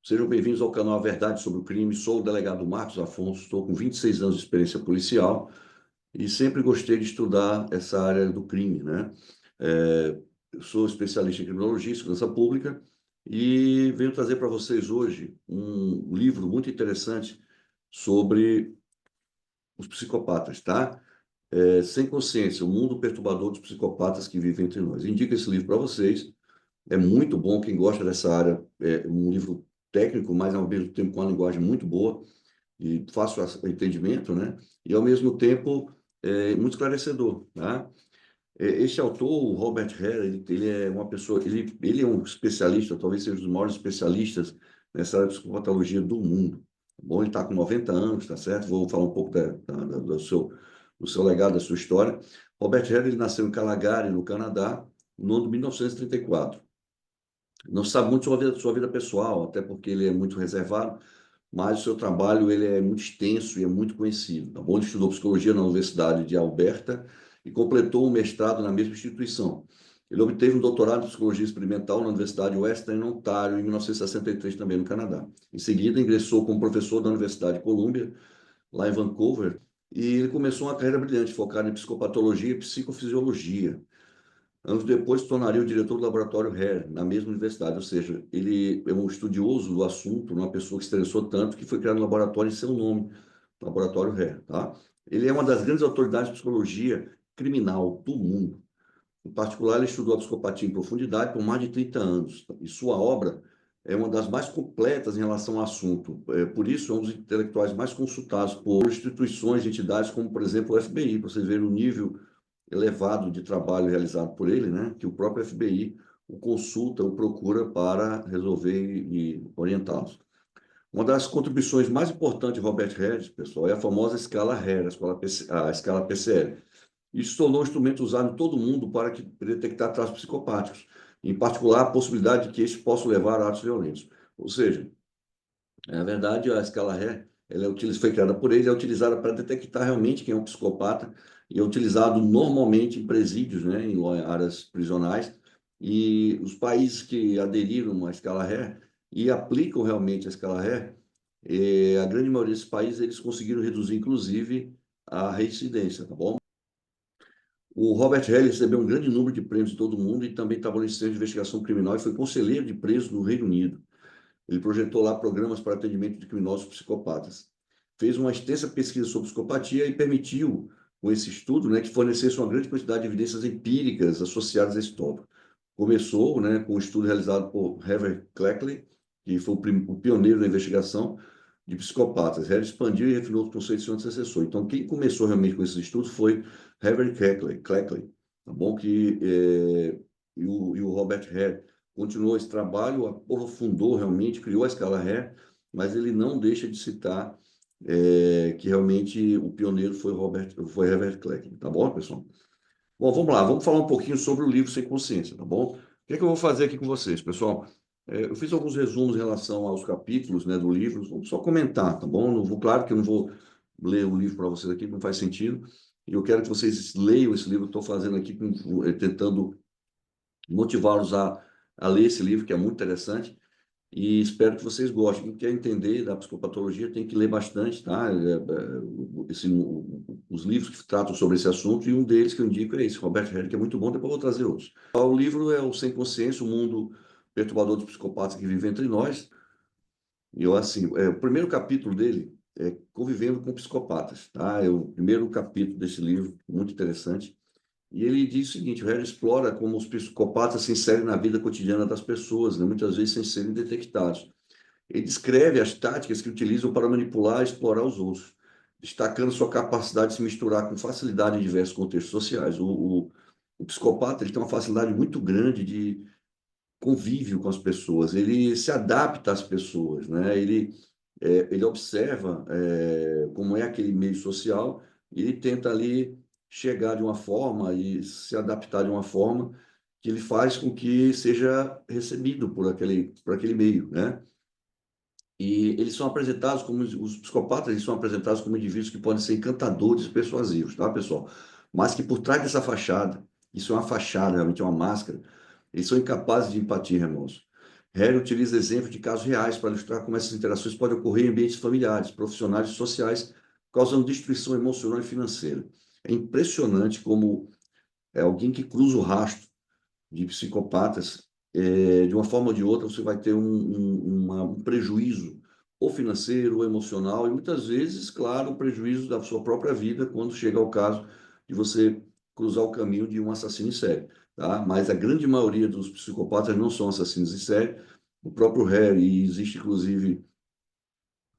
Sejam bem-vindos ao canal A Verdade sobre o Crime. Sou o delegado Marcos Afonso, estou com 26 anos de experiência policial e sempre gostei de estudar essa área do crime, né? Eu sou especialista em criminologia e segurança pública e venho trazer para vocês hoje um livro muito interessante sobre os psicopatas, tá? Sem Consciência, o mundo perturbador dos psicopatas que vivem entre nós. Indico esse livro para vocês. É muito bom, quem gosta dessa área, é um livro técnico, mas ao mesmo tempo com uma linguagem muito boa e fácil entendimento, né? E ao mesmo tempo muito esclarecedor, tá? Este autor, o Robert Hare, ele é uma pessoa, ele é um especialista, talvez seja um dos maiores especialistas nessa área de psicopatologia do mundo. Tá bom, ele está com 90 anos, tá certo? Vou falar um pouco do seu legado, da sua história. Robert Hare, ele nasceu em Calgary, no Canadá, no ano de 1934. Não se sabe muito sua vida pessoal, até porque ele é muito reservado, mas o seu trabalho ele é muito extenso e é muito conhecido. Tá bom? Ele estudou psicologia na Universidade de Alberta e completou um mestrado na mesma instituição. Ele obteve um doutorado em psicologia experimental na Universidade Western Ontario em 1963, também no Canadá. Em seguida, ingressou como professor da Universidade de Columbia, lá em Vancouver, e ele começou uma carreira brilhante, focada em psicopatologia e psicofisiologia. Anos depois, se tornaria o diretor do laboratório Hare, na mesma universidade, ou seja, ele é um estudioso do assunto, uma pessoa que se interessou tanto que foi criado um laboratório em seu nome, Laboratório Hare, tá? Ele é uma das grandes autoridades de psicologia criminal do mundo. Em particular, ele estudou a psicopatia em profundidade por mais de 30 anos, e sua obra é uma das mais completas em relação ao assunto. Por isso, é um dos intelectuais mais consultados por instituições e entidades como, por exemplo, o FBI, para vocês verem o nível elevado de trabalho realizado por ele, né, que o próprio FBI o consulta, o procura para resolver e orientá-los. Uma das contribuições mais importantes de Robert Hare, pessoal, é a famosa escala Hare, a escala PCL. Isso tornou um instrumento usado em todo o mundo para detectar traços psicopáticos, em particular a possibilidade de que estes possam levar a atos violentos. Ou seja, na verdade, a escala Hare, foi criada por ele, é utilizada para detectar realmente quem é um psicopata e é utilizado normalmente em presídios, né, em áreas prisionais. E os países que aderiram à escala Hare e aplicam realmente a escala Hare, a grande maioria desses países eles conseguiram reduzir, inclusive, a reincidência, tá bom? O Robert Hare recebeu um grande número de prêmios em todo o mundo e também trabalhou em centro de investigação criminal e foi conselheiro de presos no Reino Unido. Ele projetou lá programas para atendimento de criminosos psicopatas. Fez uma extensa pesquisa sobre psicopatia e permitiu, com esse estudo, né, que fornecesse uma grande quantidade de evidências empíricas associadas a esse tópico. Começou, né, com um estudo realizado por Herbert Cleckley, que foi o pioneiro da investigação de psicopatas. Ele expandiu e refinou os conceitos de seu antecessor. Então, quem começou realmente com esses estudos foi Herbert Cleckley, tá bom? E o Robert Hare continuou esse trabalho, aprofundou realmente, criou a escala Hare, mas ele não deixa de citar que realmente o pioneiro foi Herbert Cleckley, tá bom, pessoal? Bom, vamos lá, vamos falar um pouquinho sobre o livro Sem Consciência, tá bom? O que é que eu vou fazer aqui com vocês, pessoal? Eu fiz alguns resumos em relação aos capítulos, né, do livro, vou só comentar, tá bom? Não vou, claro que eu não vou ler o livro para vocês aqui, não faz sentido, e eu quero que vocês leiam esse livro, estou fazendo aqui, tentando motivá-los a ler esse livro, que é muito interessante, e espero que vocês gostem. Quem quer entender da psicopatologia tem que ler bastante, tá? Os livros que tratam sobre esse assunto, e um deles que eu indico é esse, Robert Hare, que é muito bom, depois eu vou trazer outros. O livro é o Sem Consciência, o mundo perturbador dos psicopatas que vivem entre nós. E eu, assim, o primeiro capítulo dele é Convivendo com Psicopatas, tá? É o primeiro capítulo desse livro, muito interessante. E ele diz o seguinte: o Hare explora como os psicopatas se inserem na vida cotidiana das pessoas, né, muitas vezes sem serem detectados. Ele descreve as táticas que utilizam para manipular e explorar os outros, destacando sua capacidade de se misturar com facilidade em diversos contextos sociais. O psicopata ele tem uma facilidade muito grande de convívio com as pessoas, ele se adapta às pessoas, né? Ele observa como é aquele meio social e ele tenta ali chegar de uma forma e se adaptar de uma forma que ele faz com que seja recebido por aquele meio, né? E eles são apresentados como, os psicopatas, eles são apresentados como indivíduos que podem ser encantadores e persuasivos, tá, pessoal? Mas que por trás dessa fachada, isso é uma fachada, realmente é uma máscara, eles são incapazes de empatia, irmãos. Harry utiliza exemplos de casos reais para ilustrar como essas interações podem ocorrer em ambientes familiares, profissionais e sociais, causando destruição emocional e financeira. É impressionante como alguém que cruza o rastro de psicopatas, de uma forma ou de outra, você vai ter um prejuízo, ou financeiro, ou emocional, e muitas vezes, claro, um prejuízo da sua própria vida, quando chega ao caso de você cruzar o caminho de um assassino em série. Tá? Mas a grande maioria dos psicopatas não são assassinos em série. O próprio Harry, e existe inclusive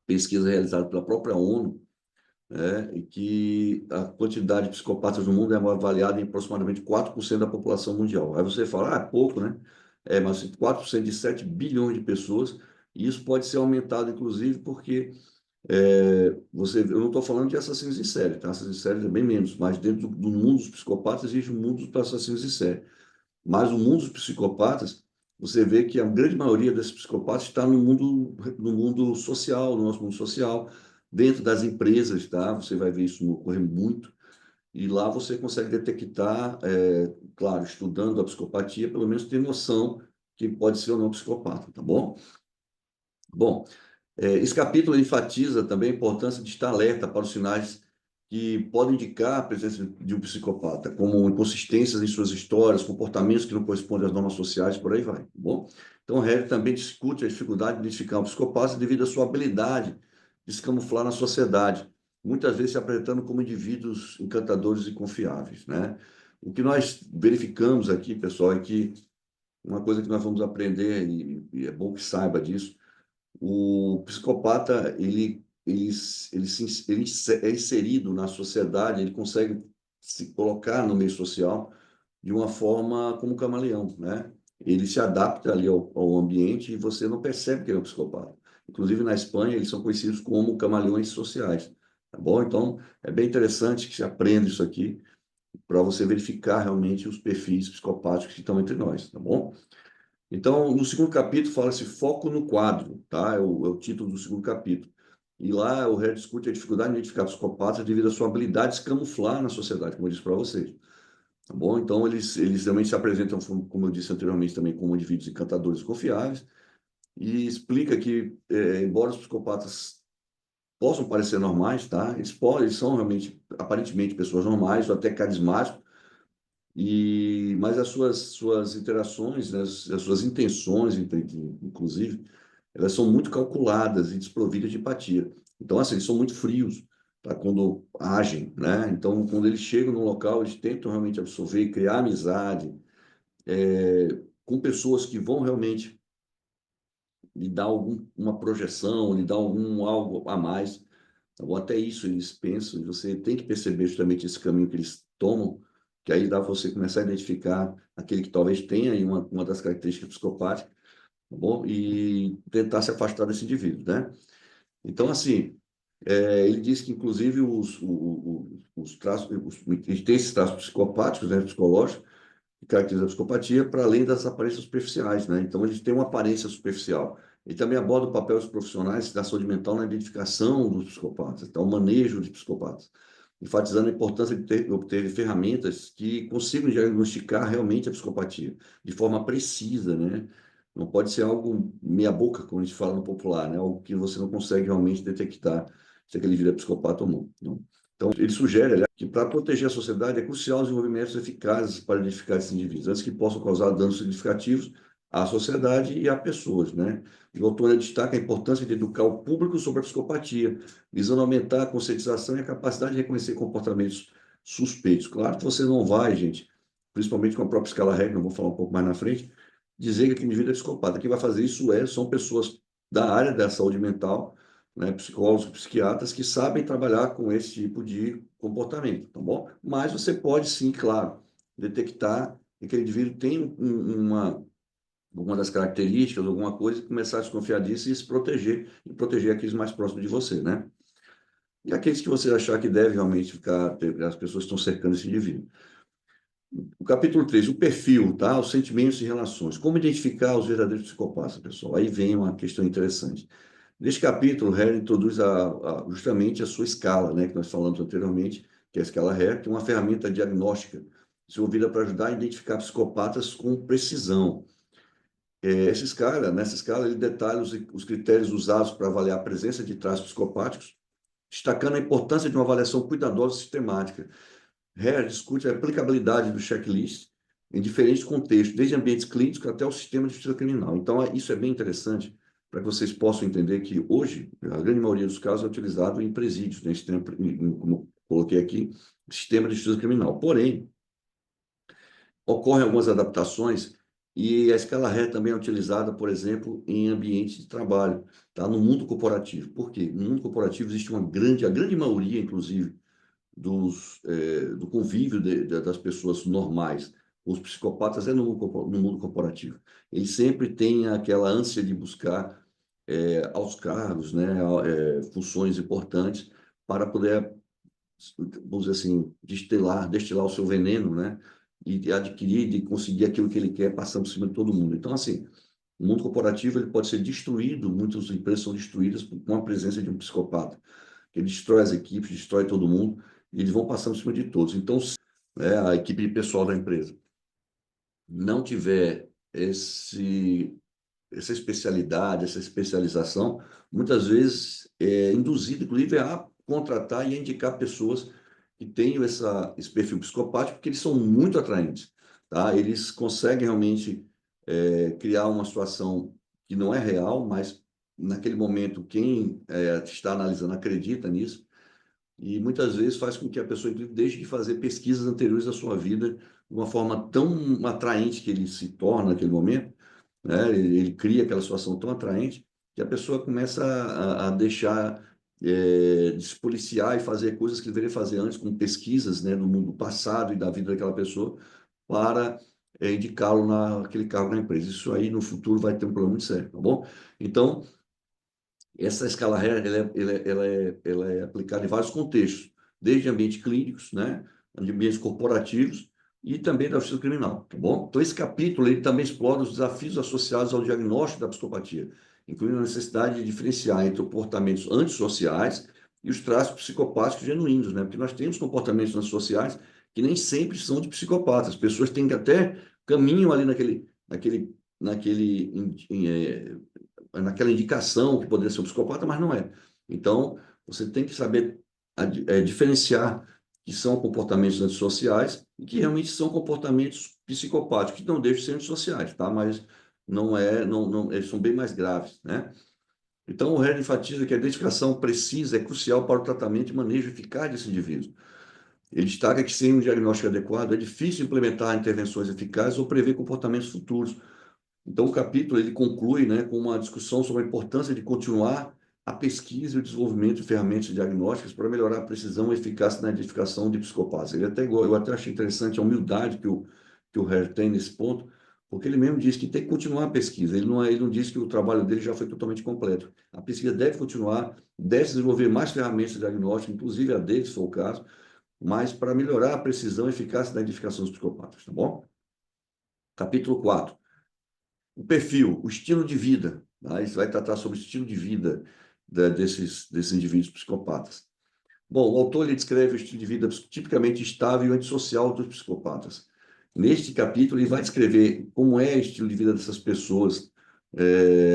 pesquisa realizada pela própria ONU, e que a quantidade de psicopatas no mundo é avaliada em aproximadamente 4% da população mundial. Aí você fala, é pouco, né? Mas 4% de 7 bilhões de pessoas, e isso pode ser aumentado, inclusive, porque eu não estou falando de assassinos em série, tá? Assassinos em série é bem menos, mas dentro do mundo dos psicopatas existe um mundo dos assassinos em série. Mas o mundo dos psicopatas, você vê que a grande maioria desses psicopatas está no mundo social, no nosso mundo social, dentro das empresas, tá? Você vai ver isso ocorrer muito. E lá você consegue detectar, claro, estudando a psicopatia, pelo menos ter noção que pode ser ou não psicopata, tá bom? Bom, esse capítulo enfatiza também a importância de estar alerta para os sinais que podem indicar a presença de um psicopata, como inconsistências em suas histórias, comportamentos que não correspondem às normas sociais, por aí vai, tá bom? Então, o Harry também discute a dificuldade de identificar um psicopata devido à sua habilidade de se camuflar na sociedade, muitas vezes se apresentando como indivíduos encantadores e confiáveis, né? O que nós verificamos aqui, pessoal, é que uma coisa que nós vamos aprender, e é bom que saiba disso, o psicopata, ele é inserido na sociedade, ele consegue se colocar no meio social de uma forma como um camaleão, né? Ele se adapta ali ao ambiente e você não percebe que ele é um psicopata. Inclusive, na Espanha, eles são conhecidos como camaleões sociais, tá bom? Então, é bem interessante que se aprenda isso aqui para você verificar realmente os perfis psicopáticos que estão entre nós, tá bom? Então, no segundo capítulo fala-se foco no quadro, tá? É o título do segundo capítulo. E lá o Harry discute a dificuldade de identificar psicopatas devido à sua habilidade de se camuflar na sociedade, como eu disse para vocês. Tá bom? Então, eles realmente se apresentam, como eu disse anteriormente, também como indivíduos encantadores e confiáveis, e explica que, embora os psicopatas possam parecer normais, tá? Eles são realmente, aparentemente, pessoas normais ou até carismáticos, mas as suas interações, né, as suas intenções, inclusive, elas são muito calculadas e desprovidas de empatia. Então, assim, eles são muito frios, tá, quando agem, né? Então, quando eles chegam no local, eles tentam realmente absorver e criar amizade com pessoas que vão realmente lhe dar uma projeção, lhe dar algum algo a mais. Ou até isso eles pensam, e você tem que perceber justamente esse caminho que eles tomam, que aí dá para você começar a identificar aquele que talvez tenha aí uma das características psicopáticas, tá bom? E tentar se afastar desse indivíduo, né? Então, assim, ele diz que, inclusive, os traços, eles têm esses traços psicopáticos, né, psicológicos, que caracterizam a psicopatia, para além das aparências superficiais, né? Então, eles têm uma aparência superficial. E também aborda o papel dos profissionais da saúde mental na identificação dos psicopatas, então, o manejo de psicopatas, enfatizando a importância de obter ferramentas que consigam diagnosticar realmente a psicopatia de forma precisa, né? Não pode ser algo meia-boca, como a gente fala no popular, né? Algo que você não consegue realmente detectar se aquele indivíduo é psicopata ou não. Não. Então, ele sugere, aliás, que para proteger a sociedade é crucial os desenvolvimentos eficazes para identificar esses indivíduos, antes que possam causar danos significativos à sociedade e a pessoas, né? O autor destaca a importância de educar o público sobre a psicopatia, visando aumentar a conscientização e a capacidade de reconhecer comportamentos suspeitos. Claro que você não vai, gente, principalmente com a própria escala Regner, não vou falar um pouco mais na frente, dizer que aquele indivíduo é psicopata. Quem vai fazer isso são pessoas da área da saúde mental, né, psicólogos, psiquiatras que sabem trabalhar com esse tipo de comportamento, tá bom? Mas você pode sim, claro, detectar que aquele indivíduo tem alguma das características, alguma coisa, e começar a desconfiar disso e se proteger, e proteger aqueles mais próximos de você, né? E aqueles que você achar que deve realmente ficar, as pessoas estão cercando esse indivíduo. O capítulo 3, o perfil, tá? Os sentimentos e relações. Como identificar os verdadeiros psicopatas, pessoal? Aí vem uma questão interessante. Neste capítulo, Harry introduz justamente a sua escala, né, que nós falamos anteriormente, que é a escala Harry, que é uma ferramenta diagnóstica desenvolvida para ajudar a identificar psicopatas com precisão. Essa escala, nessa escala, ele detalha os critérios usados para avaliar a presença de traços psicopáticos, destacando a importância de uma avaliação cuidadosa e sistemática. Hare discute a aplicabilidade do checklist em diferentes contextos, desde ambientes clínicos até o sistema de justiça criminal. Então, isso é bem interessante para que vocês possam entender que hoje, a grande maioria dos casos é utilizado em presídios, né, como eu coloquei aqui, sistema de justiça criminal. Porém, ocorrem algumas adaptações e a escala Hare também é utilizada, por exemplo, em ambientes de trabalho, tá? No mundo corporativo. Por quê? No mundo corporativo existe a grande maioria, inclusive, do convívio das pessoas normais. Os psicopatas é no mundo corporativo. Eles sempre têm aquela ânsia de buscar aos cargos, né, funções importantes para poder, vamos dizer assim, destilar o seu veneno, né, e de adquirir, de conseguir aquilo que ele quer, passando por cima de todo mundo. Então, assim, o mundo corporativo ele pode ser destruído, muitas empresas são destruídas com a presença de um psicopata, que ele destrói as equipes, destrói todo mundo, e eles vão passando por cima de todos. Então, se a equipe pessoal da empresa não tiver essa especialidade, essa especialização, muitas vezes é induzido, inclusive, a contratar e a indicar pessoas que tenham esse perfil psicopático, porque eles são muito atraentes, tá? Eles conseguem realmente criar uma situação que não é real, mas naquele momento quem está analisando acredita nisso, e muitas vezes faz com que a pessoa inclusive, deixe de fazer pesquisas anteriores à sua vida de uma forma tão atraente que ele se torna naquele momento, né? Ele cria aquela situação tão atraente que a pessoa começa a deixar de se policiar e fazer coisas que deveria fazer antes, com pesquisas, né, no mundo passado e da vida daquela pessoa, para indicá-lo naquele cargo na empresa. Isso aí, no futuro, vai ter um problema muito sério, tá bom? Então, essa escala Hare, ela é aplicada em vários contextos, desde ambientes clínicos, né, ambientes corporativos e também da justiça criminal, tá bom? Então, esse capítulo ele também explora os desafios associados ao diagnóstico da psicopatia, incluindo a necessidade de diferenciar entre comportamentos antissociais e os traços psicopáticos genuínos, né? Porque nós temos comportamentos antissociais que nem sempre são de psicopatas. As pessoas têm que até caminham ali naquele naquela indicação que poderia ser um psicopata, mas não é. Então, você tem que saber diferenciar que são comportamentos antissociais e que realmente são comportamentos psicopáticos, que não deixam de ser antissociais, tá? Mas eles são bem mais graves, né? Então, o Hare enfatiza que a identificação precisa é crucial para o tratamento e manejo eficaz desse indivíduo. Ele destaca que, sem um diagnóstico adequado, é difícil implementar intervenções eficazes ou prever comportamentos futuros. Então, o capítulo ele conclui, né, com uma discussão sobre a importância de continuar a pesquisa e o desenvolvimento de ferramentas diagnósticas para melhorar a precisão e eficácia na identificação de psicopatas. Eu até achei interessante a humildade que o Hare tem nesse ponto, porque ele mesmo diz que tem que continuar a pesquisa. Ele não diz que o trabalho dele já foi totalmente completo. A pesquisa deve continuar, deve desenvolver mais ferramentas diagnósticas, inclusive a dele, se for o caso, mas para melhorar a precisão e eficácia da identificação dos psicopatas, tá bom? Capítulo 4. O perfil, o estilo de vida. Tá? Isso vai tratar sobre o estilo de vida desses indivíduos psicopatas. Bom, o autor ele descreve o estilo de vida tipicamente estável e antissocial dos psicopatas. Neste capítulo, ele vai descrever como é o estilo de vida dessas pessoas,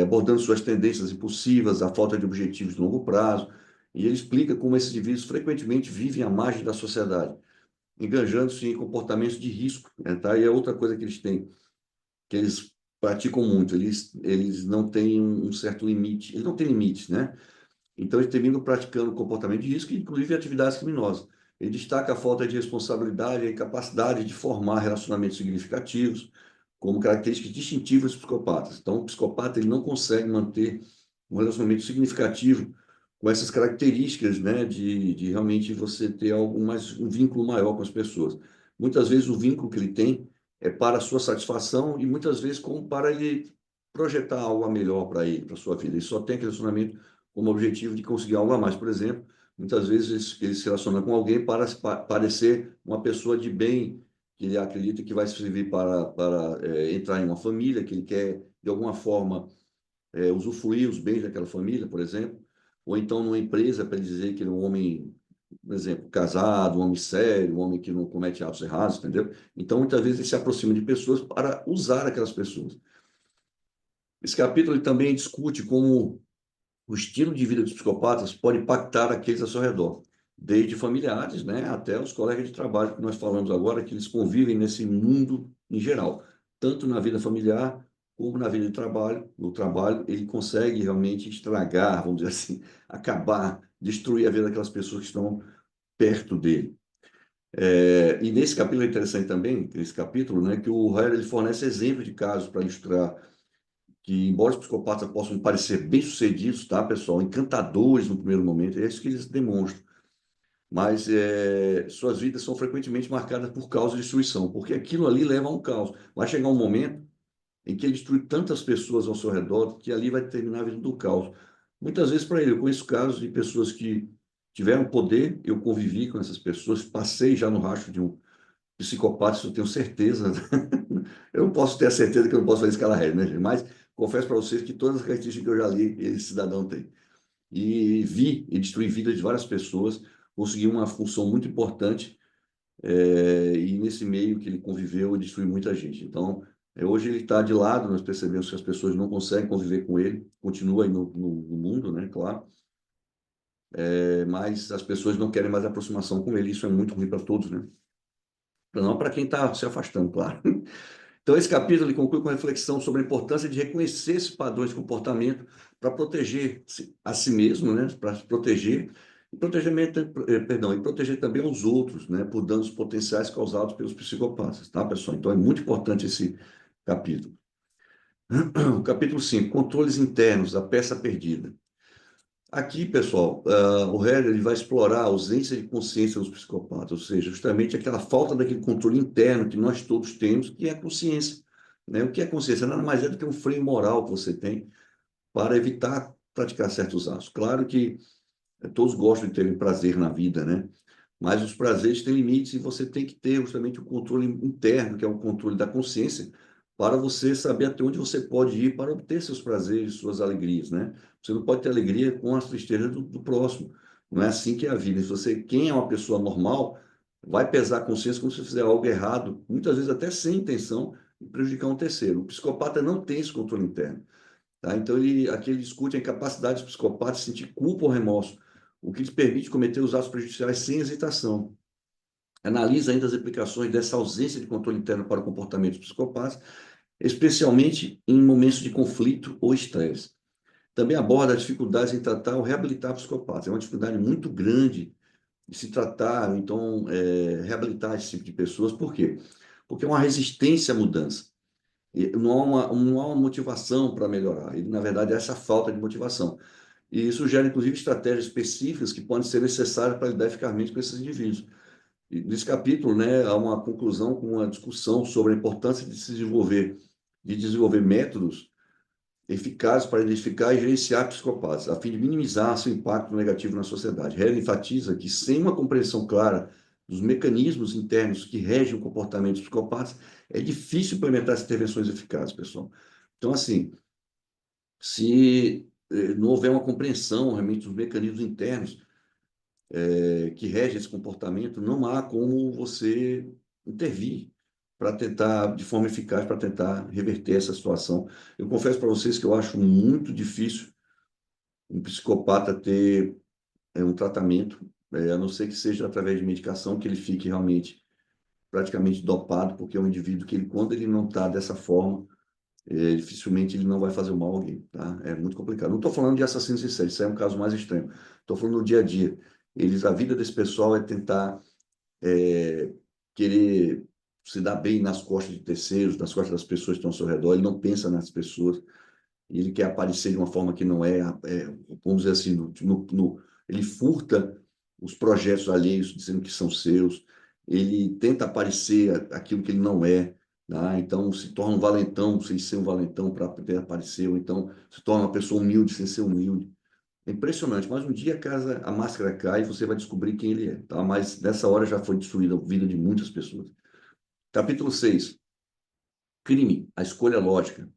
abordando suas tendências impulsivas, a falta de objetivos de longo prazo, e ele explica como esses indivíduos frequentemente vivem à margem da sociedade, enganjando-se em comportamentos de risco, né, tá? E é outra coisa que eles têm, que eles praticam muito, eles não têm um certo limite, eles não têm limites, né? Então, eles terminam praticando comportamento de risco, inclusive atividades criminosas. Ele destaca a falta de responsabilidade e a incapacidade de formar relacionamentos significativos como características distintivas dos psicopatas. Então, o psicopata ele não consegue manter um relacionamento significativo com essas características, né, de realmente você ter um vínculo maior com as pessoas. Muitas vezes o vínculo que ele tem é para a sua satisfação e muitas vezes como para ele projetar algo a melhor para ele, para a sua vida. Ele só tem aquele relacionamento como objetivo de conseguir algo a mais. Por exemplo, muitas vezes ele se relaciona com alguém para parecer uma pessoa de bem, que ele acredita que vai servir para entrar em uma família, que ele quer, de alguma forma, usufruir os bens daquela família, por exemplo, ou então numa empresa para ele dizer que ele é um homem, por exemplo, casado, um homem sério, um homem que não comete atos errados, entendeu? Então, muitas vezes ele se aproxima de pessoas para usar aquelas pessoas. Esse capítulo ele também discute como o estilo de vida dos psicopatas pode impactar aqueles ao seu redor, desde familiares, né, até os colegas de trabalho que nós falamos agora, que eles convivem nesse mundo em geral, tanto na vida familiar como na vida de trabalho. No trabalho, ele consegue realmente estragar, vamos dizer assim, acabar, destruir a vida daquelas pessoas que estão perto dele. E nesse capítulo é interessante também, nesse capítulo, né, que o Harry ele fornece exemplos de casos para ilustrar que, embora os psicopatas possam parecer bem-sucedidos, tá, pessoal, encantadores no primeiro momento, é isso que eles demonstram, mas suas vidas são frequentemente marcadas por caos e destruição, porque aquilo ali leva a um caos. Vai chegar um momento em que ele destrui tantas pessoas ao seu redor que ali vai terminar a vida do caos. Muitas vezes para ele, eu conheço casos de pessoas que tiveram poder, eu convivi com essas pessoas, passei já no rastro de um psicopata, isso eu tenho certeza. Eu não posso ter a certeza que eu não posso fazer escala reta, né, gente? Mas confesso para vocês que todas as características que eu já li, esse cidadão tem. E vi e destruí vida de várias pessoas, consegui uma função muito importante, e nesse meio que ele conviveu, ele destruiu muita gente. Então, hoje ele está de lado, nós percebemos que as pessoas não conseguem conviver com ele, continua aí no mundo, né, claro, mas as pessoas não querem mais aproximação com ele, isso é muito ruim para todos, né? Não para quem está se afastando, claro. Então, esse capítulo ele conclui com reflexão sobre a importância de reconhecer esses padrões de comportamento para proteger a si mesmo, né? Para se proteger e proteger, perdão, e proteger também os outros, né? Por danos potenciais causados pelos psicopatas, tá, pessoal? Então, é muito importante esse capítulo. O capítulo 5, controles internos, a peça perdida. Aqui, pessoal, o Herder ele vai explorar a ausência de consciência dos psicopatas, ou seja, justamente aquela falta daquele controle interno que nós todos temos, que é a consciência, né? O que é consciência? Nada mais é do que um freio moral que você tem para evitar praticar certos atos. Claro que todos gostam de ter prazer na vida, né? Mas os prazeres têm limites e você tem que ter justamente o controle interno, que é o controle da consciência, para você saber até onde você pode ir para obter seus prazeres, suas alegrias, né? Você não pode ter alegria com as tristezas do próximo. Não é assim que é a vida. Se você, quem é uma pessoa normal, vai pesar a consciência como se fizer algo errado, muitas vezes até sem intenção, e prejudicar um terceiro. O psicopata não tem esse controle interno. Tá? Então, aqui ele discute a incapacidade dos psicopatas de sentir culpa ou remorso, o que lhes permite cometer os atos prejudiciais sem hesitação. Analisa ainda as implicações dessa ausência de controle interno para o comportamento dos psicopatas, especialmente em momentos de conflito ou estresse. Também aborda as dificuldades em tratar ou reabilitar psicopatas. É uma dificuldade muito grande de se tratar, então, reabilitar esse tipo de pessoas. Por quê? Porque é uma resistência à mudança. E não há uma motivação para melhorar. E, na verdade, é essa falta de motivação. E isso gera, inclusive, estratégias específicas que podem ser necessárias para lidar eficazmente com esses indivíduos. E nesse capítulo, né, há uma conclusão com uma discussão sobre a importância de desenvolver métodos eficazes para identificar e gerenciar psicopatas, a fim de minimizar seu impacto negativo na sociedade. Helen enfatiza que, sem uma compreensão clara dos mecanismos internos que regem o comportamento dos psicopatas, é difícil implementar essas intervenções eficazes, pessoal. Então, assim, se não houver uma compreensão realmente dos mecanismos internos que regem esse comportamento, não há como você intervir para tentar, de forma eficaz, para tentar reverter essa situação. Eu confesso para vocês que eu acho muito difícil um psicopata ter um tratamento, a não ser que seja através de medicação, que ele fique realmente praticamente dopado, porque é um indivíduo que, quando ele não está dessa forma, dificilmente ele não vai fazer mal a alguém, tá? É muito complicado. Não estou falando de assassinos em série, isso é um caso mais extremo. Estou falando no dia a dia. A vida desse pessoal é tentar querer se dar bem nas costas de terceiros, nas costas das pessoas que estão ao seu redor. Ele não pensa nas pessoas, e ele quer aparecer de uma forma que não vamos dizer assim, ele furta os projetos alheios, dizendo que são seus, ele tenta aparecer aquilo que ele não é, tá? Então se torna um valentão sem ser um valentão para poder aparecer, ou então se torna uma pessoa humilde sem ser humilde. É impressionante, mas um dia a máscara cai e você vai descobrir quem ele é, tá? Mas nessa hora já foi destruída a vida de muitas pessoas. Capítulo 6. Crime, a escolha lógica.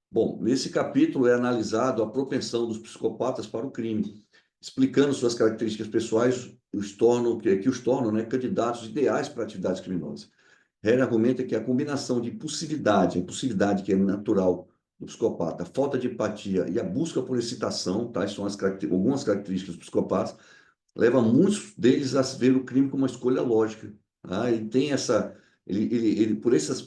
Bom, nesse capítulo é analisado a propensão dos psicopatas para o crime, explicando suas características pessoais que os tornam, né, candidatos ideais para atividades criminosas. Hare argumenta que a combinação de impulsividade, a impulsividade que é natural do psicopata, a falta de empatia e a busca por excitação, tá? Essas são algumas características dos psicopatas, leva muitos deles a ver o crime como uma escolha lógica, tá? Ele tem essa, ele por essas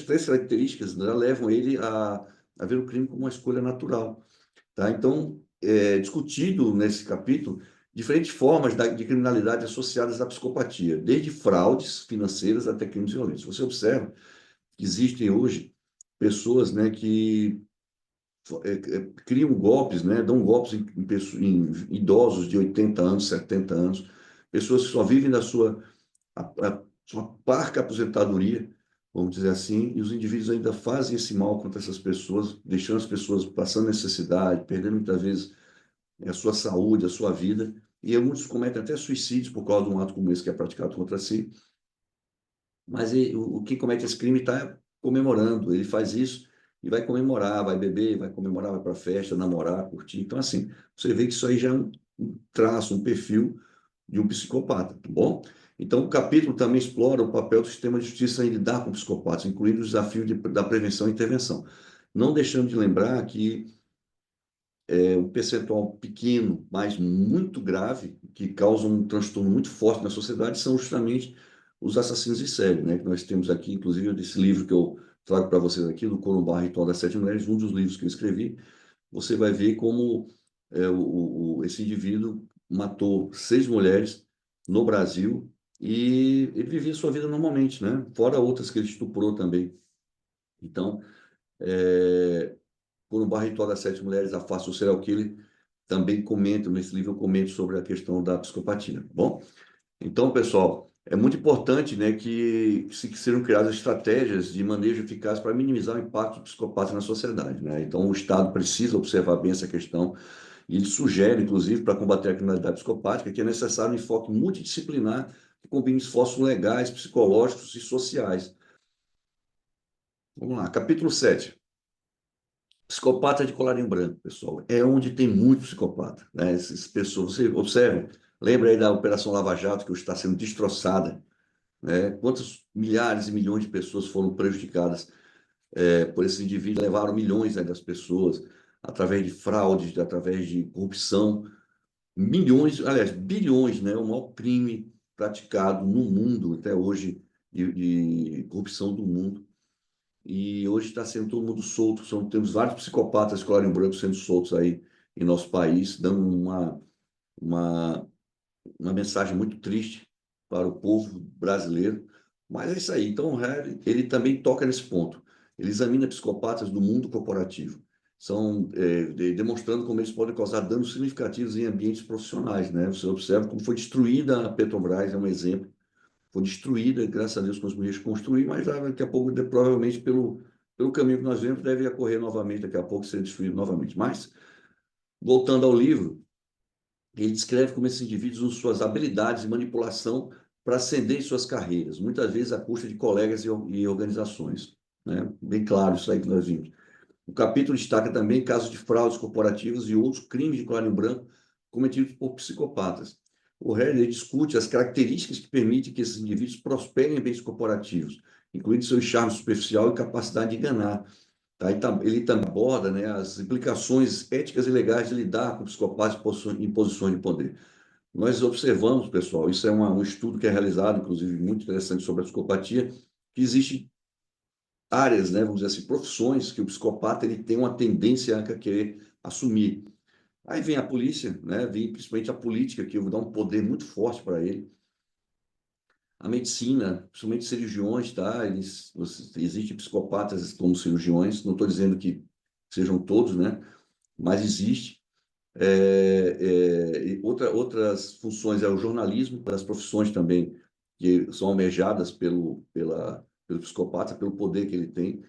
três características, né, levam ele a ver o crime como uma escolha natural, tá? Então, é discutido nesse capítulo diferentes formas de criminalidade associadas à psicopatia, desde fraudes financeiras até crimes violentos. Você observa que existem hoje pessoas, né, que criam golpes, né, dão golpes em idosos de 80 anos, 70 anos, pessoas que só vivem da sua parca aposentadoria, vamos dizer assim, e os indivíduos ainda fazem esse mal contra essas pessoas, deixando as pessoas passando necessidade, perdendo muitas vezes a sua saúde, a sua vida, e muitos cometem até suicídios por causa de um ato como esse que é praticado contra si. Mas quem comete esse crime está comemorando, ele faz isso e vai comemorar, vai beber, vai comemorar, vai para festa, namorar, curtir. Então, assim, você vê que isso aí já é um traço, um perfil de um psicopata, tá bom? Então, o capítulo também explora o papel do sistema de justiça em lidar com psicopatas, incluindo o desafio da prevenção e intervenção. Não deixando de lembrar que um percentual pequeno, mas muito grave, que causa um transtorno muito forte na sociedade, são justamente os assassinos em série, né? Que nós temos aqui, inclusive, desse livro que eu trago para vocês aqui, do Corumbá Ritual das Sete Mulheres, um dos livros que eu escrevi, você vai ver como esse indivíduo matou 6 mulheres no Brasil e ele vivia sua vida normalmente, né? Fora outras que ele estuprou também. Então, é, por um barritual das sete mulheres, a face do serial killer, também comento, nesse livro eu comento sobre a questão da psicopatia, tá bom? Então, pessoal, é muito importante, né, que sejam criadas estratégias de manejo eficaz para minimizar o impacto do psicopata na sociedade, né? Então, o Estado precisa observar bem essa questão e ele sugere, inclusive, para combater a criminalidade psicopática, que é necessário um enfoque multidisciplinar que combine esforços legais, psicológicos e sociais. Vamos lá, capítulo 7. Psicopata de colarinho branco, pessoal, é onde tem muito psicopata, né? Essas pessoas, você observa, lembra aí da Operação Lava Jato, que hoje está sendo destroçada, né? Quantos milhares e milhões de pessoas foram prejudicadas por esses indivíduos, levaram milhões, né, das pessoas, através de fraudes, através de corrupção, milhões, aliás, bilhões, né? O maior crime praticado no mundo até hoje de corrupção do mundo. E hoje está sendo todo mundo solto. Temos vários psicopatas de colarinho branco sendo soltos aí em nosso país, dando uma, uma mensagem muito triste para o povo brasileiro. Mas é isso aí. Então, o Harry, ele também toca nesse ponto. Ele examina psicopatas do mundo corporativo, demonstrando como eles podem causar danos significativos em ambientes profissionais, né? Você observa como foi destruída a Petrobras, é um exemplo, foi destruída, graças a Deus conseguimos reconstruir, mas daqui a pouco, provavelmente pelo caminho que nós vemos, deve ocorrer novamente, daqui a pouco ser destruído novamente. Mas, voltando ao livro, ele descreve como esses indivíduos usam suas habilidades de manipulação para ascender em suas carreiras, muitas vezes à custa de colegas e organizações, né? Bem claro isso aí que nós vimos. O capítulo destaca também casos de fraudes corporativas e outros crimes de colarinho branco cometidos por psicopatas. O Herder discute as características que permitem que esses indivíduos prosperem em bens corporativos, incluindo seu charme superficial e capacidade de enganar. Tá? Ele também aborda, né, as implicações éticas e legais de lidar com psicopatas em posições de poder. Nós observamos, pessoal, isso é um estudo que é realizado, inclusive muito interessante sobre a psicopatia, que existe áreas, né, vamos dizer assim, profissões que o psicopata ele tem uma tendência a querer assumir. Aí vem a polícia, né, vem principalmente a política, que dá um poder muito forte para ele. A medicina, principalmente cirurgiões, tá? Existem psicopatas como cirurgiões, não estou dizendo que sejam todos, né, mas existe. Outras funções é o jornalismo, das profissões também que são almejadas pelo psicopata, pelo poder que ele tem.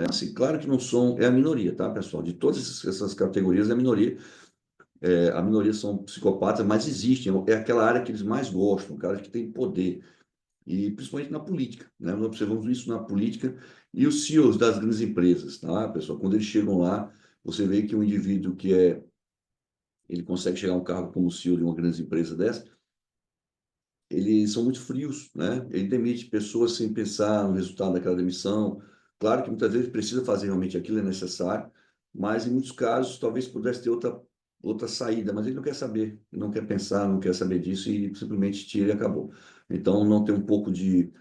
Assim, claro que não são, é a minoria, tá, pessoal? De todas essas categorias, é a minoria. A minoria são psicopatas, mas existem, é aquela área que eles mais gostam, cara que tem poder, e principalmente na política, né? Nós observamos isso na política e os CEOs das grandes empresas, tá, pessoal? Quando eles chegam lá, você vê que um indivíduo ele consegue chegar a um cargo como CEO de uma grande empresa dessa, eles são muito frios, né? Ele demite pessoas sem pensar no resultado daquela demissão, Claro que muitas vezes precisa fazer realmente aquilo, é necessário, mas em muitos casos talvez pudesse ter outra saída, mas ele não quer saber, não quer pensar, não quer saber disso e simplesmente tira e acabou. Então, não tem um pouco de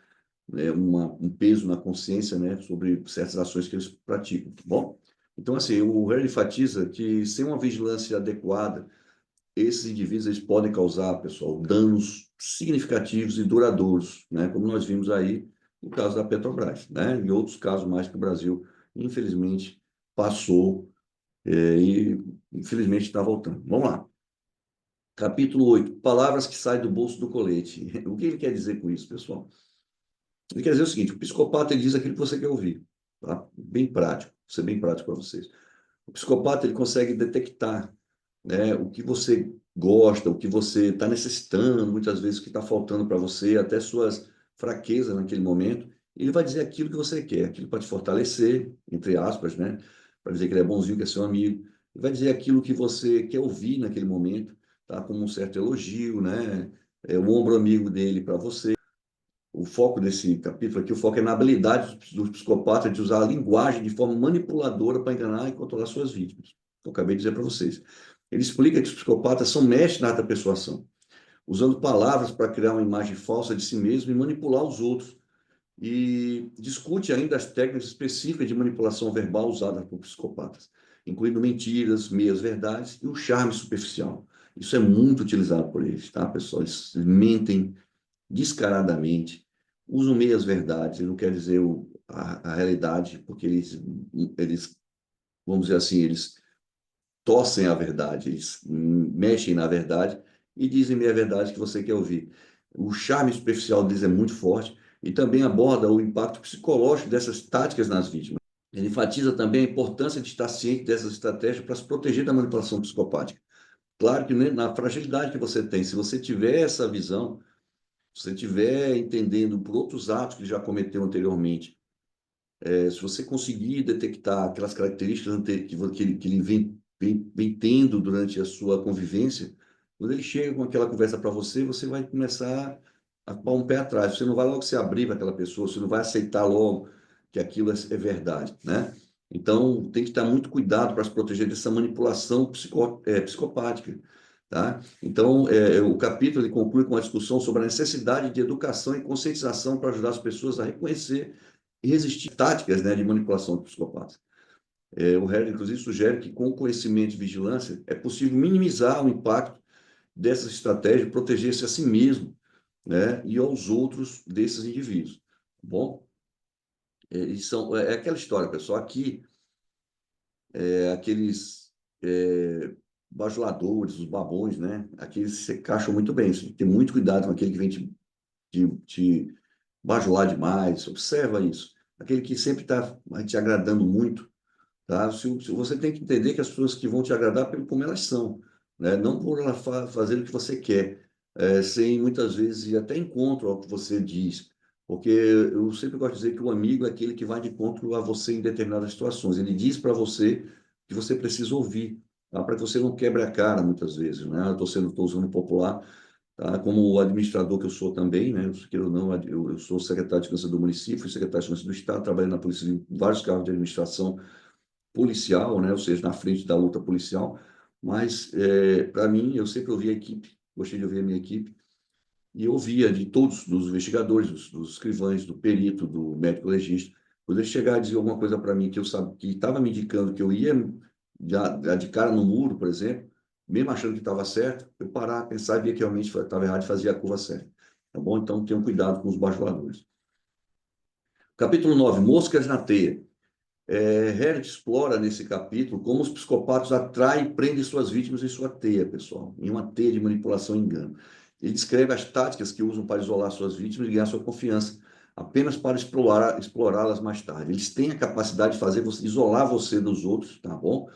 um peso na consciência, né, sobre certas ações que eles praticam, tá bom? Então, assim, o Harry enfatiza que sem uma vigilância adequada, esses indivíduos eles podem causar, pessoal, danos significativos e duradouros, né? Como nós vimos aí no caso da Petrobras, né? E outros casos mais que o Brasil, infelizmente, passou e, infelizmente, está voltando. Vamos lá. Capítulo 8. Palavras que saem do bolso do colete. O que ele quer dizer com isso, pessoal? Ele quer dizer o seguinte, o psicopata ele diz aquilo que você quer ouvir, tá? Bem prático, vou ser bem prático para vocês. O psicopata ele consegue detectar, né, o que você gosta, o que você está necessitando, muitas vezes o que está faltando para você, até suas fraquezas naquele momento. Ele vai dizer aquilo que você quer, aquilo para te fortalecer, entre aspas, né, para dizer que ele é bonzinho, que é seu amigo. Ele vai dizer aquilo que você quer ouvir naquele momento, tá, como um certo elogio, né, o ombro amigo dele para você. O foco desse capítulo aqui, o foco é na habilidade do psicopata de usar a linguagem de forma manipuladora para enganar e controlar suas vítimas. Eu acabei de dizer para vocês. Ele explica que os psicopatas são mestres na arte da persuasão, usando palavras para criar uma imagem falsa de si mesmo e manipular os outros. E discute ainda as técnicas específicas de manipulação verbal usadas por psicopatas, incluindo mentiras, meias-verdades e o charme superficial. Isso é muito utilizado por eles, tá, pessoal? Eles mentem descaradamente, usam meias-verdades, não quer dizer a realidade, porque eles, vamos dizer assim, eles torcem a verdade, eles mexem na verdade e dizem meia-verdade que você quer ouvir. O charme superficial deles é muito forte e também aborda o impacto psicológico dessas táticas nas vítimas. Ele enfatiza também a importância de estar ciente dessas estratégias para se proteger da manipulação psicopática. Claro que né, na fragilidade que você tem, se você tiver essa visão, se você estiver entendendo por outros atos que já cometeu anteriormente, se você conseguir detectar aquelas características que ele vem tendo durante a sua convivência, quando ele chega com aquela conversa para você, você vai começar a pôr um pé atrás. Você não vai logo se abrir para aquela pessoa, você não vai aceitar logo que aquilo é verdade, né? Então, tem que estar muito cuidado para se proteger dessa manipulação psicopática, tá? Então, o capítulo ele conclui com uma discussão sobre a necessidade de educação e conscientização para ajudar as pessoas a reconhecer e resistir táticas, né, de manipulação de psicopatas. O Harry, inclusive, sugere que, com conhecimento e vigilância, é possível minimizar o impacto dessas estratégias e proteger-se a si mesmo, né, e aos outros desses indivíduos. Tá bom? É aquela história, pessoal. Aqui, aqueles bajuladores, os babões, né, aqueles se encaixam muito bem. Você tem que ter muito cuidado com aquele que vem te bajular demais. Observa isso. Aquele que sempre está te agradando muito. Tá? Se você tem que entender que as pessoas que vão te agradar pelo como elas são, né? Não por ela fazer o que você quer, sem muitas vezes ir até encontro ao que você diz. Porque eu sempre gosto de dizer que o amigo é aquele que vai de encontro a você em determinadas situações. Ele diz para você que você precisa ouvir, tá? Para que você não quebre a cara muitas vezes. Né? Estou usando popular, tá? Como o administrador que eu sou também, né? Queira ou não, eu sou secretário de segurança do município, fui secretário de segurança do Estado, trabalhei na Polícia Civil, em vários cargos de administração policial, né? Ou seja, na frente da luta policial, mas para mim, eu sempre ouvi a equipe, gostei de ouvir a minha equipe, e eu ouvia de todos, dos investigadores, dos escrivães, do perito, do médico legista, quando ele chegar a dizer alguma coisa para mim que eu sabia que estava me indicando que eu ia já de cara no muro, por exemplo, mesmo achando que estava certo, eu parar, pensar e ver que realmente estava errado e fazia a curva certa. Tá bom? Então, tenham cuidado com os bajuladores. Capítulo 9, moscas na teia. Harriet explora nesse capítulo como os psicopatas atraem e prendem suas vítimas em sua teia, pessoal, em uma teia de manipulação e engano. Ele descreve as táticas que usam para isolar suas vítimas e ganhar sua confiança, apenas para explorá-las mais tarde. Eles têm a capacidade de fazer você, isolar você dos outros, tá bom?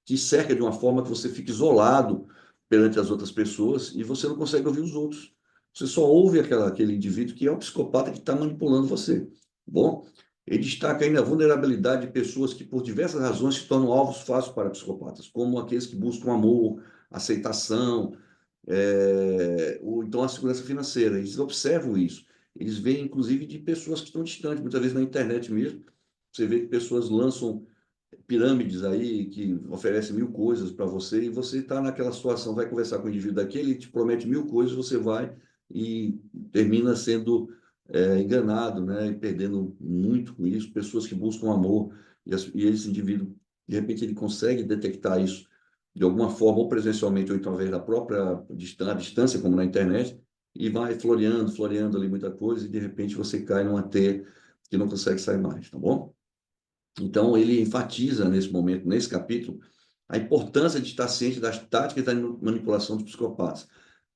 Te cerca de uma forma que você fica isolado perante as outras pessoas e você não consegue ouvir os outros. Você só ouve aquele indivíduo que é o psicopata que está manipulando você. Tá bom? Ele destaca ainda a vulnerabilidade de pessoas que, por diversas razões, se tornam alvos fáceis para psicopatas, como aqueles que buscam amor, aceitação, ou então a segurança financeira. Eles observam isso. Eles veem, inclusive, de pessoas que estão distantes, muitas vezes na internet mesmo, você vê que pessoas lançam pirâmides aí que oferecem 1.000 coisas para você e você está naquela situação, vai conversar com o indivíduo daquele, ele te promete 1.000 coisas, você vai e termina sendo enganado, né? E perdendo muito com isso. Pessoas que buscam amor e esse indivíduo, de repente, ele consegue detectar isso de alguma forma, ou presencialmente, ou então através da própria distância, como na internet, e vai floreando, floreando ali muita coisa, e de repente você cai numa teia que não consegue sair mais, tá bom? Então, ele enfatiza nesse momento, nesse capítulo, a importância de estar ciente das táticas da manipulação dos psicopatas,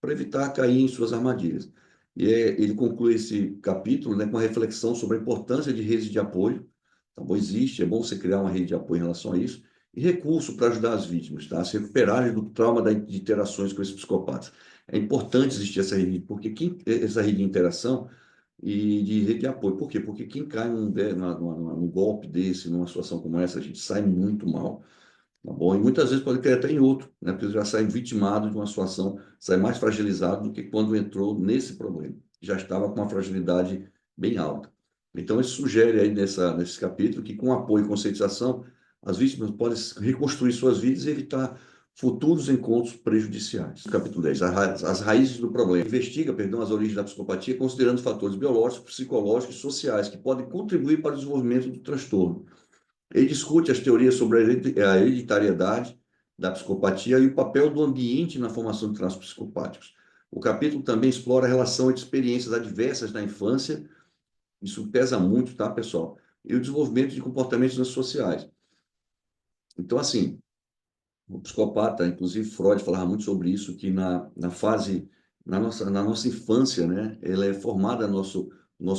para evitar cair em suas armadilhas. Ele conclui esse capítulo, né, com a reflexão sobre a importância de redes de apoio. Tá bom? Existe, é bom você criar uma rede de apoio em relação a isso, e recurso para ajudar as vítimas, tá? A se recuperarem do trauma de interações com esses psicopatas. É importante existir essa rede, porque essa rede de interação e de rede de apoio. Por quê? Porque quem cai num golpe desse, numa situação como essa, a gente sai muito mal, tá bom? E muitas vezes pode cair até em outro, né? Porque já sai vitimado de uma situação, sai mais fragilizado do que quando entrou nesse problema. Já estava com uma fragilidade bem alta. Então, ele sugere aí nesse capítulo que, com apoio e conscientização, as vítimas podem reconstruir suas vidas e evitar futuros encontros prejudiciais. Capítulo 10, as raízes do problema. Investiga, perdão, as origens da psicopatia, considerando fatores biológicos, psicológicos e sociais que podem contribuir para o desenvolvimento do transtorno. Ele discute as teorias sobre a hereditariedade da psicopatia e o papel do ambiente na formação de traços psicopáticos. O capítulo também explora a relação entre experiências adversas na infância, isso pesa muito, tá, pessoal? E o desenvolvimento de comportamentos sociais. Então, assim, o psicopata, inclusive Freud falava muito sobre isso, que na fase, na nossa infância, né, ela é formada nosso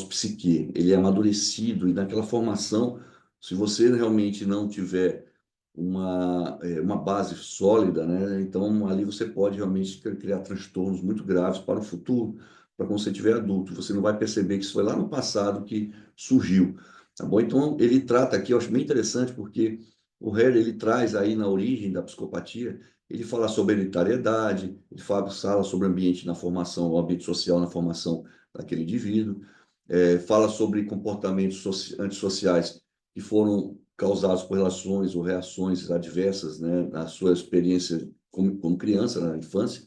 psique, ele é amadurecido, e naquela formação, se você realmente não tiver uma base sólida, né, então ali você pode realmente criar transtornos muito graves para o futuro, para quando você tiver adulto, você não vai perceber que isso foi lá no passado que surgiu, tá bom? Então, ele trata aqui, eu acho bem interessante, porque o Harry, ele traz aí na origem da psicopatia, ele fala sobre hereditariedade, ele fala sobre o ambiente na formação, o ambiente social na formação daquele indivíduo, fala sobre comportamentos antissociais que foram causados por relações ou reações adversas, né, na sua experiência como criança, na infância,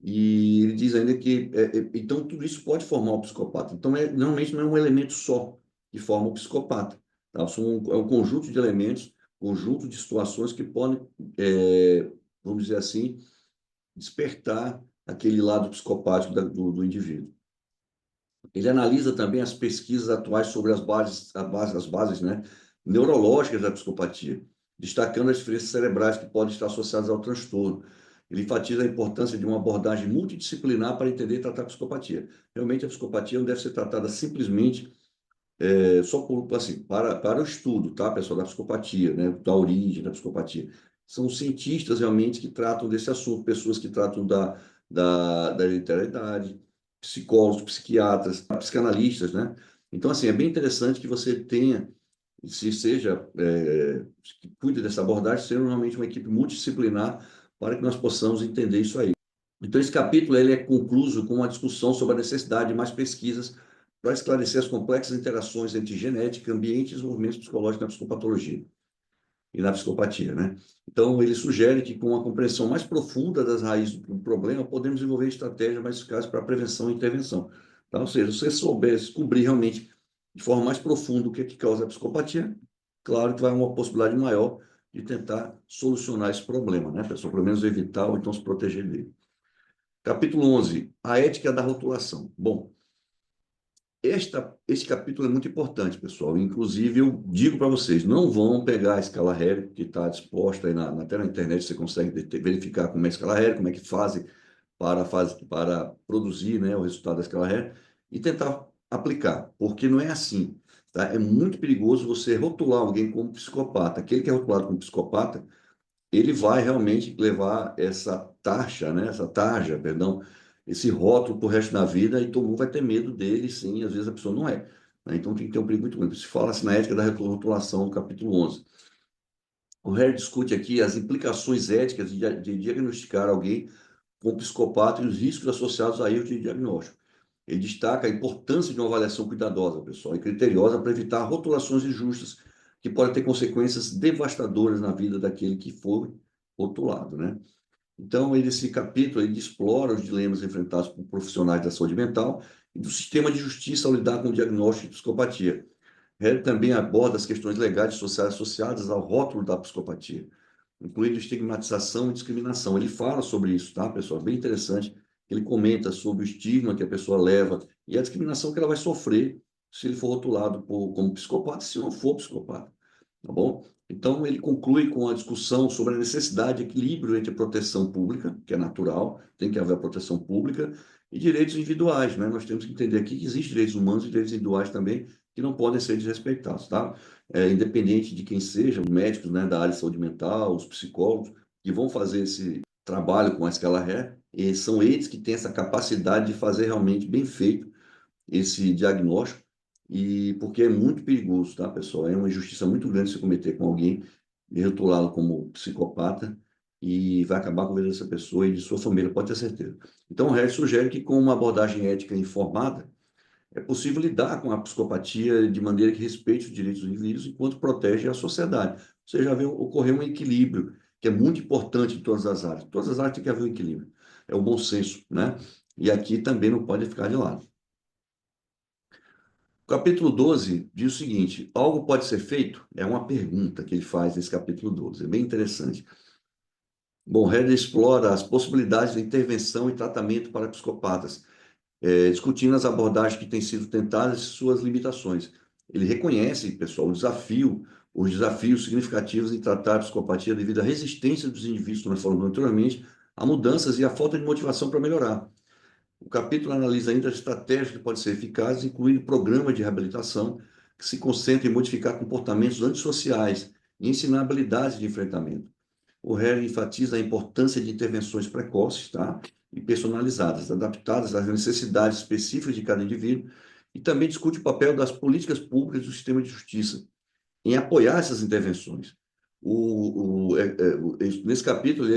e ele diz ainda que, então, tudo isso pode formar o psicopata. Então, normalmente não é um elemento só que forma o psicopata. Tá? É um conjunto de elementos, conjunto de situações que podem, vamos dizer assim, despertar aquele lado psicopático do indivíduo. Ele analisa também as pesquisas atuais sobre as bases, né, neurológicas da psicopatia, destacando as diferenças cerebrais que podem estar associadas ao transtorno. Ele enfatiza a importância de uma abordagem multidisciplinar para entender e tratar a psicopatia. Realmente, a psicopatia não deve ser tratada simplesmente só assim, para o estudo, tá, pessoal, da psicopatia, né, da origem da psicopatia. São cientistas realmente que tratam desse assunto, pessoas que tratam da hereditariedade, psicólogos, psiquiatras, psicanalistas, né? Então, assim, é bem interessante que você tenha, que cuide dessa abordagem, sendo realmente uma equipe multidisciplinar para que nós possamos entender isso aí. Então, esse capítulo ele é concluso com uma discussão sobre a necessidade de mais pesquisas para esclarecer as complexas interações entre genética, ambiente e desenvolvimento psicológico na psicopatologia e na psicopatia, né? Então, ele sugere que, com a compreensão mais profunda das raízes do problema, podemos desenvolver estratégias mais eficazes para prevenção e intervenção. Então, ou seja, se você souber descobrir realmente de forma mais profunda o que é que causa a psicopatia, claro que vai uma possibilidade maior de tentar solucionar esse problema, né, pessoal? Pelo menos evitar ou então se proteger dele. Capítulo 11, a ética da rotulação. Bom, este capítulo é muito importante, pessoal. Inclusive, eu digo para vocês, não vão pegar a escala Harry, que está disposta aí até na internet, você consegue verificar como é a escala Harry, como é que fazem para produzir, né, o resultado da escala Harry, e tentar aplicar, porque não é assim. Tá? É muito perigoso você rotular alguém como psicopata. Aquele que é rotulado como psicopata, ele vai realmente levar essa taxa, né, essa tarja, perdão, esse rótulo para o resto da vida e todo mundo vai ter medo dele, sim, às vezes a pessoa não é. Né? Então tem que ter um perigo muito grande. Se fala assim, na ética da rotulação, no capítulo 11. O Harry discute aqui as implicações éticas de diagnosticar alguém com psicopata e os riscos associados a erro de diagnóstico. Ele destaca a importância de uma avaliação cuidadosa, pessoal, e criteriosa para evitar rotulações injustas que podem ter consequências devastadoras na vida daquele que for rotulado, né? Então, esse capítulo ele explora os dilemas enfrentados por profissionais da saúde mental e do sistema de justiça ao lidar com o diagnóstico de psicopatia. Ele também aborda as questões legais e sociais associadas ao rótulo da psicopatia, incluindo estigmatização e discriminação. Ele fala sobre isso, tá, pessoal? Bem interessante. Ele comenta sobre o estigma que a pessoa leva e a discriminação que ela vai sofrer se ele for rotulado como psicopata, se não for psicopata, tá bom? Então, ele conclui com a discussão sobre a necessidade de equilíbrio entre proteção pública, que é natural, tem que haver a proteção pública, e direitos individuais, né? Nós temos que entender aqui que existem direitos humanos e direitos individuais também que não podem ser desrespeitados, tá? Independente de quem seja, os médicos, né, da área de saúde mental, os psicólogos, que vão fazer esse trabalho com a escala Ré, e são eles que têm essa capacidade de fazer realmente bem feito esse diagnóstico, e porque é muito perigoso, tá, pessoal? É uma injustiça muito grande se cometer com alguém e rotulá-lo como psicopata, e vai acabar com a vida dessa pessoa e de sua família, pode ter certeza. Então, o Harris sugere que, com uma abordagem ética informada, é possível lidar com a psicopatia de maneira que respeite os direitos dos indivíduos enquanto protege a sociedade. Você já vê ocorrer um equilíbrio, que é muito importante em todas as áreas. Todas as áreas tem que haver um equilíbrio. É o bom senso, né? E aqui também não pode ficar de lado. O capítulo 12 diz o seguinte: algo pode ser feito? É uma pergunta que ele faz nesse capítulo 12. É bem interessante. Bom, Herder explora as possibilidades de intervenção e tratamento para psicopatas, discutindo as abordagens que têm sido tentadas e suas limitações. Ele reconhece, pessoal, os desafios significativos em tratar a psicopatia devido à resistência dos indivíduos, como nós falamos anteriormente, a mudanças e a falta de motivação para melhorar. O capítulo analisa ainda as estratégias que podem ser eficazes, incluindo programas de reabilitação que se concentram em modificar comportamentos antissociais e ensinar habilidades de enfrentamento. O Harry enfatiza a importância de intervenções precoces, tá? E personalizadas, adaptadas às necessidades específicas de cada indivíduo, e também discute o papel das políticas públicas do sistema de justiça em apoiar essas intervenções. Nesse capítulo,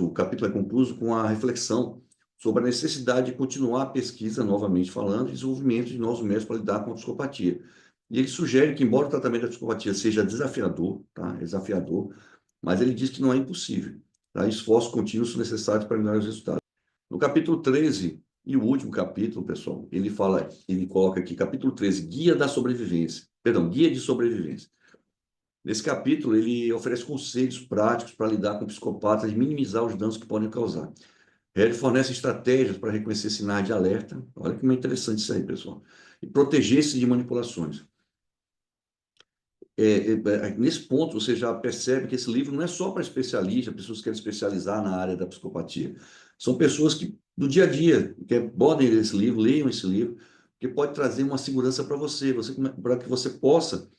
o capítulo é concluído com a reflexão sobre a necessidade de continuar a pesquisa, novamente falando, e desenvolvimento de novos meios para lidar com a psicopatia. E ele sugere que, embora o tratamento da psicopatia seja desafiador, tá? Desafiador, mas ele diz que não é impossível. Tá? Esforços contínuos são necessários para melhorar os resultados. No capítulo 13, e o último capítulo, pessoal, ele coloca aqui, capítulo 13, Guia da Sobrevivência. Perdão, Guia de Sobrevivência. Nesse capítulo, ele oferece conselhos práticos para lidar com psicopatas e minimizar os danos que podem causar. Ele fornece estratégias para reconhecer sinais de alerta. Olha que interessante isso aí, pessoal. E proteger-se de manipulações. Nesse ponto, você já percebe que esse livro não é só para especialistas, pessoas que querem especializar na área da psicopatia. São pessoas que, do dia a dia, que podem ler esse livro, leiam esse livro, que pode trazer uma segurança para você para que você possa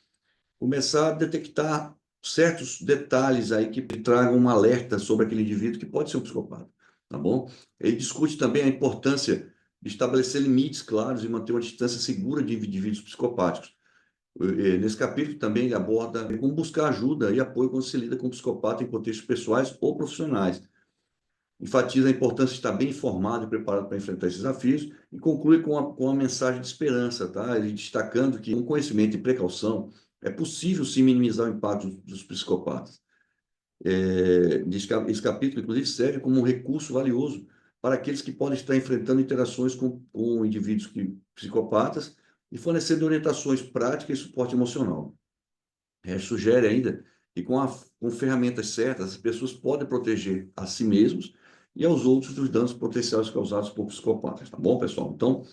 começar a detectar certos detalhes aí que tragam um alerta sobre aquele indivíduo que pode ser um psicopata, tá bom? Ele discute também a importância de estabelecer limites claros e manter uma distância segura de indivíduos psicopáticos. Nesse capítulo também ele aborda como buscar ajuda e apoio quando se lida com psicopata em contextos pessoais ou profissionais. Enfatiza a importância de estar bem informado e preparado para enfrentar esses desafios e conclui com a mensagem de esperança, tá? Ele destacando que com conhecimento e precaução é possível se minimizar o impacto dos psicopatas. Esse capítulo, inclusive, serve como um recurso valioso para aqueles que podem estar enfrentando interações com indivíduos psicopatas e fornecendo orientações práticas e suporte emocional. Sugere ainda que com ferramentas certas, as pessoas podem proteger a si mesmos e aos outros dos danos potenciais causados por psicopatas, tá bom, pessoal? Então,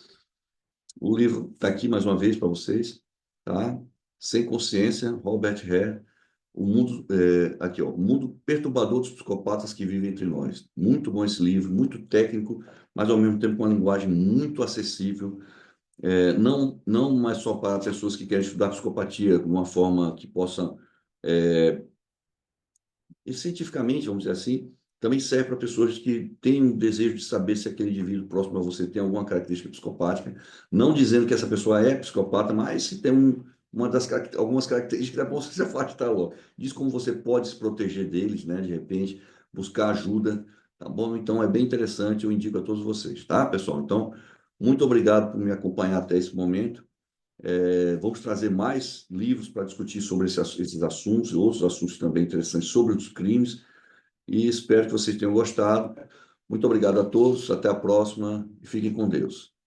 o livro está aqui mais uma vez para vocês, tá? Sem Consciência, Robert Hare, aqui, ó, o mundo perturbador dos psicopatas que vivem entre nós. Muito bom esse livro, muito técnico, mas ao mesmo tempo com uma linguagem muito acessível, não mais só para pessoas que querem estudar psicopatia de uma forma que possa, e cientificamente, vamos dizer assim, também serve para pessoas que têm um desejo de saber se aquele indivíduo próximo a você tem alguma característica psicopática, não dizendo que essa pessoa é psicopata, mas se tem algumas características, é bom você se afastar logo. Diz como você pode se proteger deles, né, de repente, buscar ajuda, tá bom? Então, é bem interessante, eu indico a todos vocês, tá, pessoal? Então, Muito obrigado por me acompanhar até esse momento. Vamos trazer mais livros para discutir sobre esses assuntos e outros assuntos também interessantes sobre os crimes, e espero que vocês tenham gostado. Muito obrigado a todos, até a próxima e fiquem com Deus.